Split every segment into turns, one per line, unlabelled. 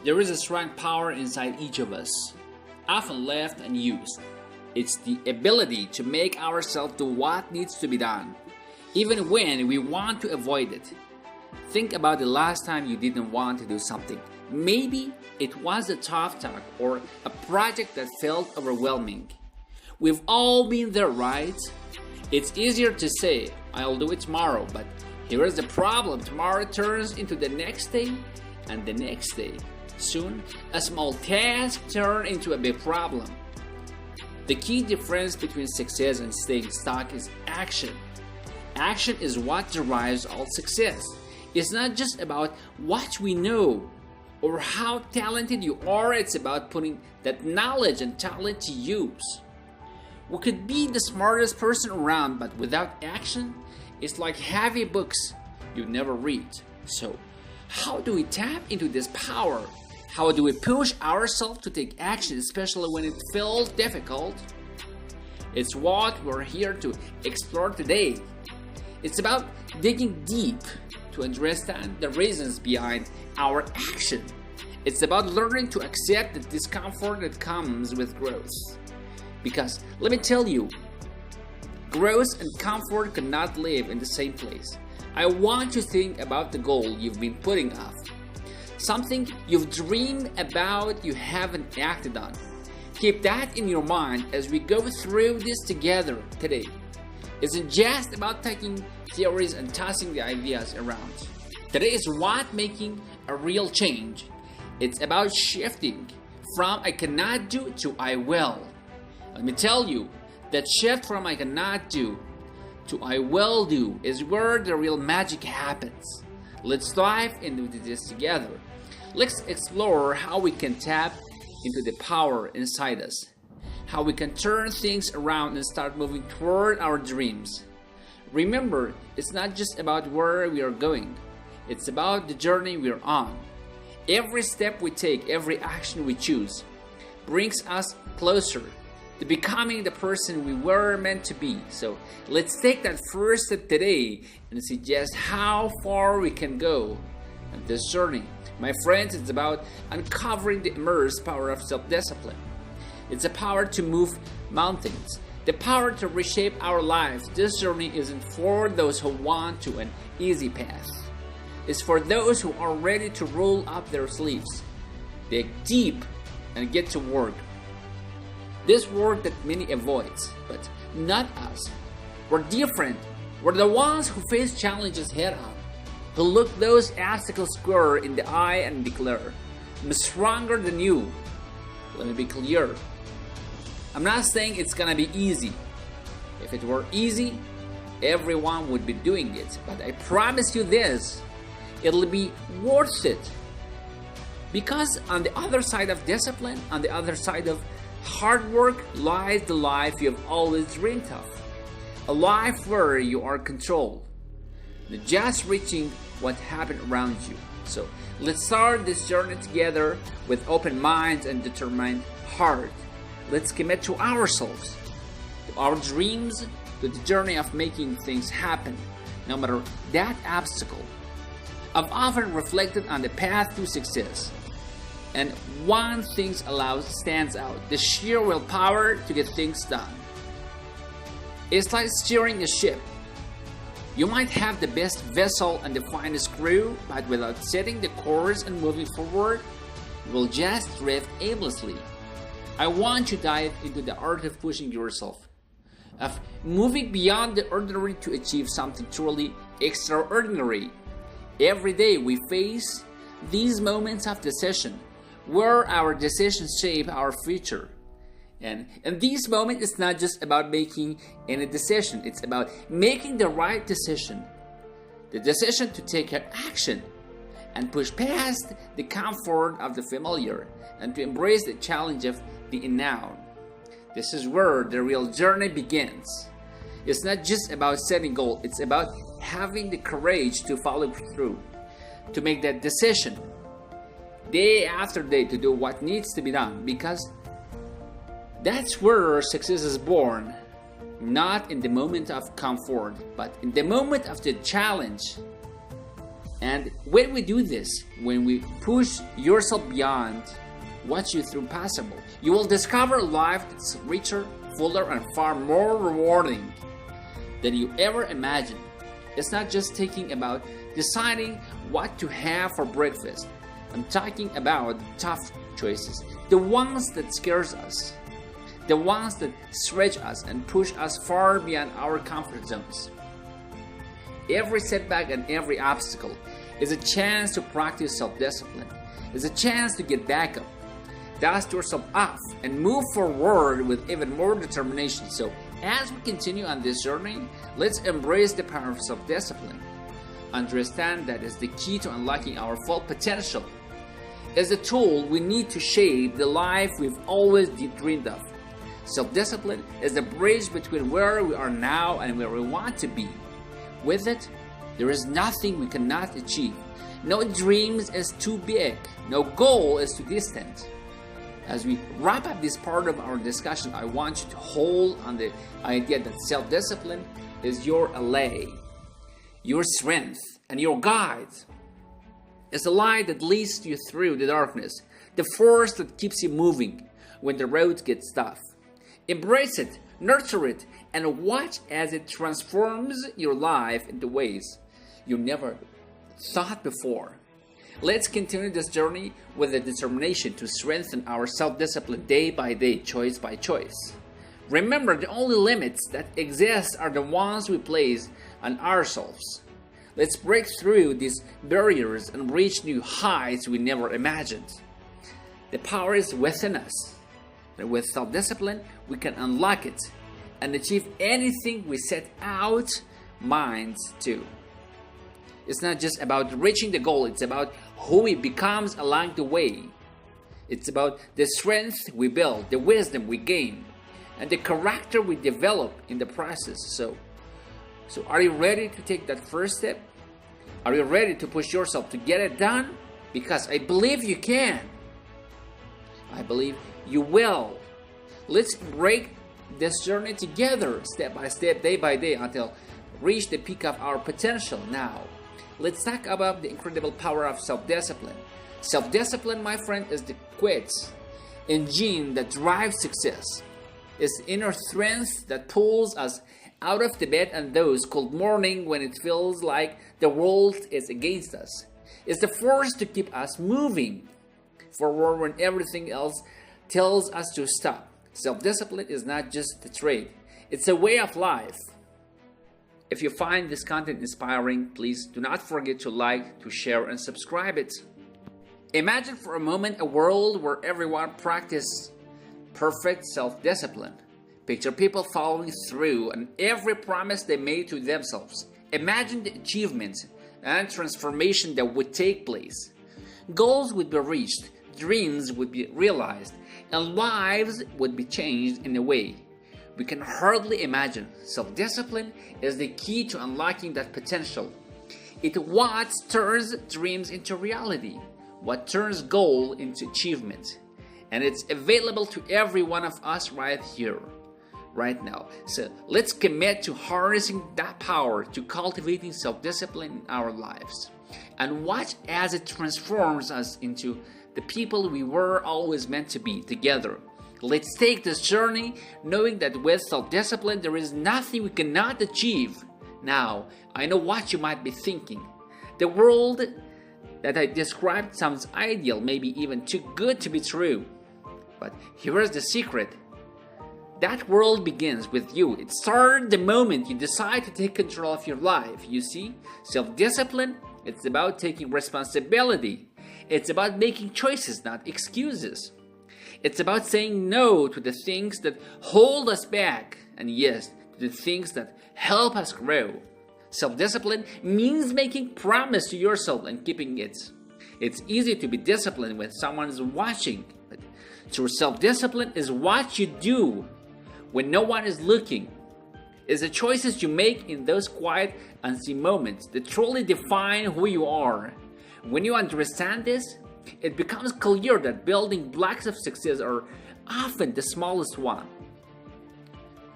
There is a strong power inside each of us, often left unused. It's the ability to make ourselves do what needs to be done, even when we want to avoid it. Think about the last time you didn't want to do something. Maybe it was a tough talk or a project that felt overwhelming. We've all been there, right? It's easier to say, I'll do it tomorrow, but here is the problem. Tomorrow turns into the next day and the next day. Soon, a small task turns into a big problem. The key difference between success and staying stuck is action. Action is what drives all success. It's not just about what we know or how talented you are, it's about putting that knowledge and talent to use. We could be the smartest person around, but without action, it's like heavy books you never read. So, how do we tap into this power? How do we push ourselves to take action, especially when it feels difficult? It's what we're here to explore today. It's about digging deep to understand the reasons behind our action. It's about learning to accept the discomfort that comes with growth. Because let me tell you, growth and comfort cannot live in the same place. I want you to think about the goal you've been putting off. Something you've dreamed about you haven't acted on. Keep that in your mind as we go through this together today. It's not just about taking theories and tossing the ideas around. Today is what making a real change. It's about shifting from I cannot do to I will. Let me tell you, that shift from I cannot do to I will do is where the real magic happens. Let's dive into this together. Let's explore how we can tap into the power inside us, how we can turn things around and start moving toward our dreams. Remember, it's not just about where we are going, it's about the journey we are on. Every step we take, every action we choose, brings us closer to becoming the person we were meant to be. So let's take that first step today and see just how far we can go on this journey. My friends, it's about uncovering the immense power of self-discipline. It's a power to move mountains, the power to reshape our lives. This journey isn't for those who want to an easy path. It's for those who are ready to roll up their sleeves, dig deep, and get to work. This work that many avoids, but not us. We're different. We're the ones who face challenges head on, who look those obstacles square in the eye and declare, I'm stronger than you. Let me be clear. I'm not saying it's gonna be easy. If it were easy, everyone would be doing it. But I promise you this, it'll be worth it. Because on the other side of discipline, on the other side of hard work, lies the life you have always dreamed of. A life where you are controlled, not just reaching what happened around you. So let's start this journey together with open minds and determined heart. Let's commit to ourselves, to our dreams, to the journey of making things happen, no matter that obstacle. I've often reflected on the path to success, and one thing stands out: the sheer willpower to get things done. It's like steering a ship. You might have the best vessel and the finest crew, but without setting the course and moving forward, you will just drift aimlessly. I want to dive into the art of pushing yourself, of moving beyond the ordinary to achieve something truly extraordinary. Every day we face these moments of decision, where our decisions shape our future. And in this moment, it's not just about making any decision, it's about making the right decision. The decision to take action and push past the comfort of the familiar and to embrace the challenge of the unknown. This is where the real journey begins. It's not just about setting goals, it's about having the courage to follow through, to make that decision day after day, to do what needs to be done, because that's where success is born. Not in the moment of comfort, but in the moment of the challenge. And when we do this, when we push yourself beyond what you thought possible, you will discover a life that's richer, fuller, and far more rewarding than you ever imagined. It's not just talking about deciding what to have for breakfast. I'm talking about tough choices, the ones that scares us, the ones that stretch us and push us far beyond our comfort zones. Every setback and every obstacle is a chance to practice self-discipline. It's a chance to get back up, dust yourself off, and move forward with even more determination. So, as we continue on this journey, let's embrace the power of self-discipline. Understand that is the key to unlocking our full potential. It's a tool we need to shape the life we've always dreamed of. Self-discipline is the bridge between where we are now and where we want to be. With it, there is nothing we cannot achieve. No dreams is too big. No goal is too distant. As we wrap up this part of our discussion, I want you to hold on the idea that self-discipline is your ally, your strength, and your guide. It's the light that leads you through the darkness, the force that keeps you moving when the road gets tough. Embrace it, nurture it, and watch as it transforms your life into ways you never thought before. Let's continue this journey with the determination to strengthen our self-discipline day by day, choice by choice. Remember, the only limits that exist are the ones we place on ourselves. Let's break through these barriers and reach new heights we never imagined. The power is within us. And with self-discipline, we can unlock it and achieve anything we set out minds to. It's not just about reaching the goal, it's about who we become along the way. It's about the strength we build, the wisdom we gain, and the character we develop in the process. So are you ready to take that first step? Are you ready to push yourself to get it done? Because I believe you can. I believe you will. Let's break this journey together, step by step, day by day, until we reach the peak of our potential. Now, let's talk about the incredible power of self-discipline. Self-discipline, my friend, is the quiet engine that drives success. It's the inner strength that pulls us out of the bed on those cold mornings when it feels like the world is against us. It's the force to keep us moving forward when everything else tells us to stop. Self-discipline is not just a trait, it's a way of life. If you find this content inspiring, please do not forget to like, to share, and subscribe it. Imagine for a moment a world where everyone practices perfect self-discipline. Picture people following through on every promise they made to themselves. Imagine the achievements and transformation that would take place. Goals would be reached, dreams would be realized, and lives would be changed in a way we can hardly imagine. Self-discipline is the key to unlocking that potential. It's what turns dreams into reality, what turns goal into achievement. And it's available to every one of us right here, right now. So let's commit to harnessing that power, to cultivating self-discipline in our lives. And watch as it transforms us into the people we were always meant to be together. Let's take this journey knowing that with self-discipline there is nothing we cannot achieve. Now, I know what you might be thinking. The world that I described sounds ideal, maybe even too good to be true. But here's the secret. That world begins with you. It starts the moment you decide to take control of your life. You see, self-discipline, it's about taking responsibility. It's about making choices, not excuses. It's about saying no to the things that hold us back, and yes, to the things that help us grow. Self-discipline means making promise to yourself and keeping it. It's easy to be disciplined when someone is watching, but true self-discipline is what you do when no one is looking. It's the choices you make in those quiet, unseen moments that truly define who you are. When you understand this, it becomes clear that building blocks of success are often the smallest one.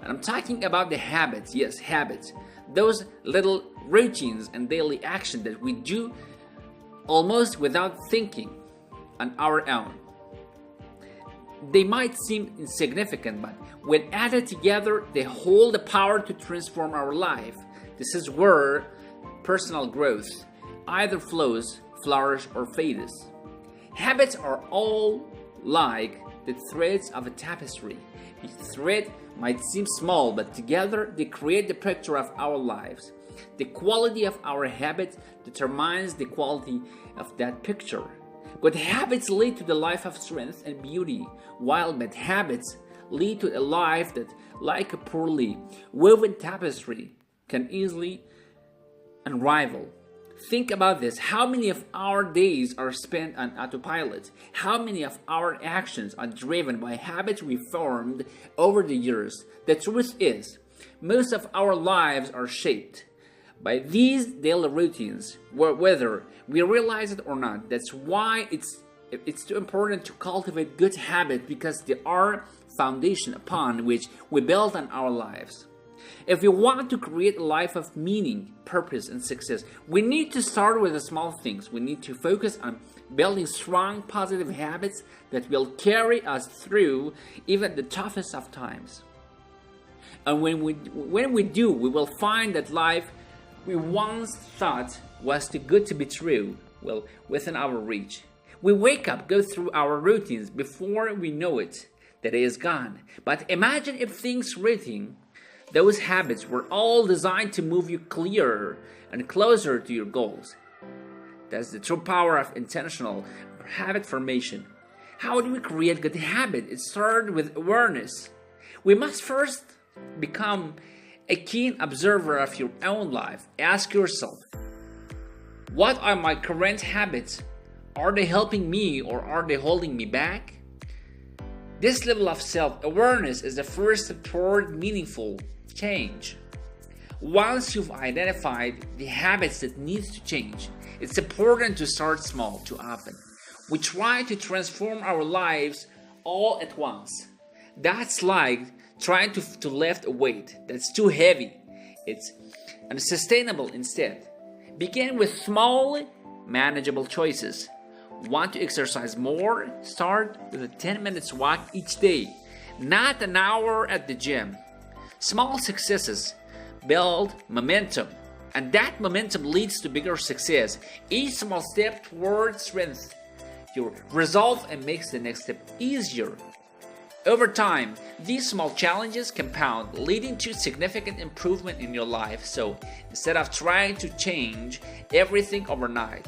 And I'm talking about the habits, yes, habits. Those little routines and daily action that we do almost without thinking on our own. They might seem insignificant, but when added together, they hold the power to transform our life. This is where personal growth either flourishes, or fades. Habits are all like the threads of a tapestry. Each thread might seem small, but together they create the picture of our lives. The quality of our habits determines the quality of that picture. Good habits lead to the life of strength and beauty, while bad habits lead to a life that, like a poorly woven tapestry, can easily unravel. Think about this. How many of our days are spent on autopilot? How many of our actions are driven by habits we formed over the years? The truth is, most of our lives are shaped by these daily routines, whether we realize it or not. That's why it's too important to cultivate good habits, because they are foundation upon which we build on our lives. If we want to create a life of meaning, purpose, and success, we need to start with the small things. We need to focus on building strong, positive habits that will carry us through even the toughest of times. And when we do, we will find that life we once thought was too good to be true, within our reach. We wake up, go through our routines before we know it, the day is gone. But imagine if things routine, those habits were all designed to move you clearer and closer to your goals. That's the true power of intentional habit formation. How do we create good habits? It starts with awareness. We must first become a keen observer of your own life. Ask yourself, what are my current habits? Are they helping me or are they holding me back? This level of self-awareness is the first step toward meaningful change. Once you've identified the habits that needs to change, it's important to start small. Too often, we try to transform our lives all at once. That's like trying to lift a weight that's too heavy. It's unsustainable. Instead, begin with small, manageable choices. Want to exercise more? Start with a 10 minutes walk each day, not an hour at the gym. Small successes build momentum, and that momentum leads to bigger success. Each small step towards strength your resolve and makes the next step easier. Over time, these small challenges compound, leading to significant improvement in your life. So instead of trying to change everything overnight,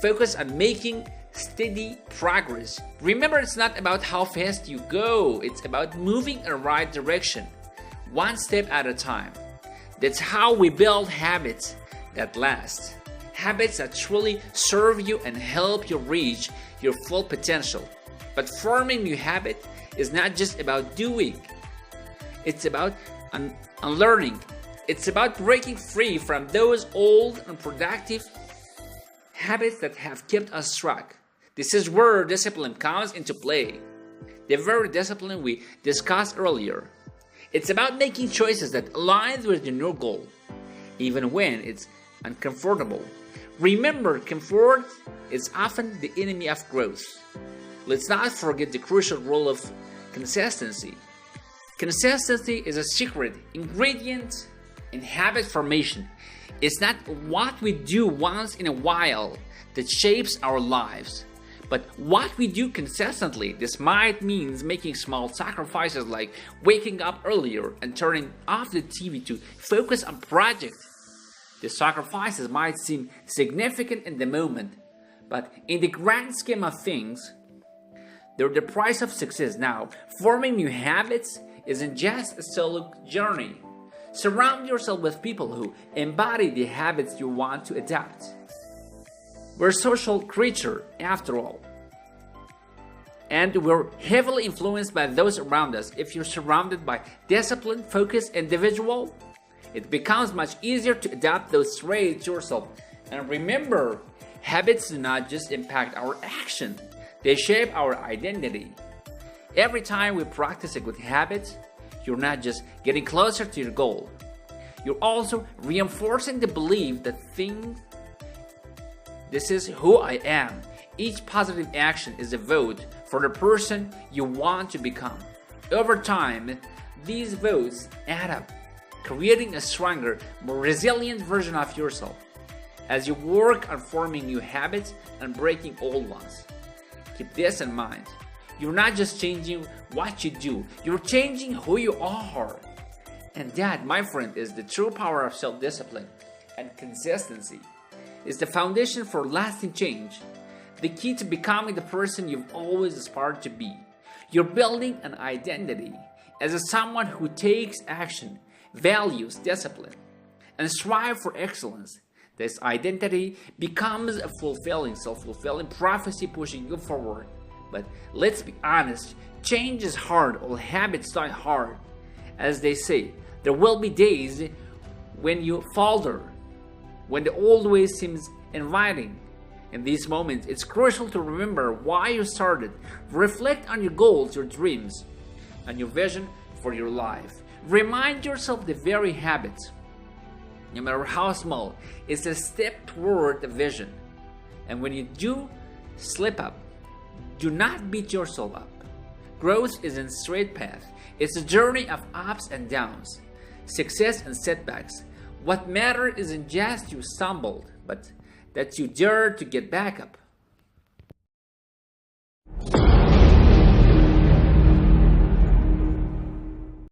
focus on making steady progress. Remember, it's not about how fast you go, it's about moving in the right direction, one step at a time. That's how we build habits that last. Habits that truly serve you and help you reach your full potential. But forming new habits is not just about doing. It's about unlearning. It's about breaking free from those old unproductive habits that have kept us stuck. This is where discipline comes into play. The very discipline we discussed earlier. It's about making choices that align with your goal, even when it's uncomfortable. Remember, comfort is often the enemy of growth. Let's not forget the crucial role of consistency. Consistency is a secret ingredient in habit formation. It's not what we do once in a while that shapes our lives, but what we do consistently. This might mean making small sacrifices like waking up earlier and turning off the TV to focus on projects. The sacrifices might seem significant in the moment, but in the grand scheme of things, they're the price of success. Now, forming new habits isn't just a solo journey. Surround yourself with people who embody the habits you want to adopt. We're social creatures, after all. And we're heavily influenced by those around us. If you're surrounded by disciplined, focused individuals, it becomes much easier to adapt those traits yourself. And remember, habits do not just impact our action, they shape our identity. Every time we practice a good habit, you're not just getting closer to your goal, you're also reinforcing the belief that things This is who I am. Each positive action is a vote for the person you want to become. Over time, these votes add up, creating a stronger, more resilient version of yourself. As you work on forming new habits and breaking old ones, keep this in mind. You're not just changing what you do, you're changing who you are. And that, my friend, is the true power of self-discipline and consistency. It's the foundation for lasting change, the key to becoming the person you've always aspired to be. You're building an identity as someone who takes action, values discipline, and strives for excellence. This identity becomes a self-fulfilling prophecy pushing you forward. But let's be honest, change is hard. All habits die hard. As they say, there will be days when you falter, when the old way seems inviting. In these moments, it's crucial to remember why you started. Reflect on your goals, your dreams, and your vision for your life. Remind yourself the very habits, no matter how small, is a step toward the vision. And when you do slip up, do not beat yourself up. Growth is a straight path. It's a journey of ups and downs, success and setbacks. What matters isn't just you stumbled, but that you dare to get back up.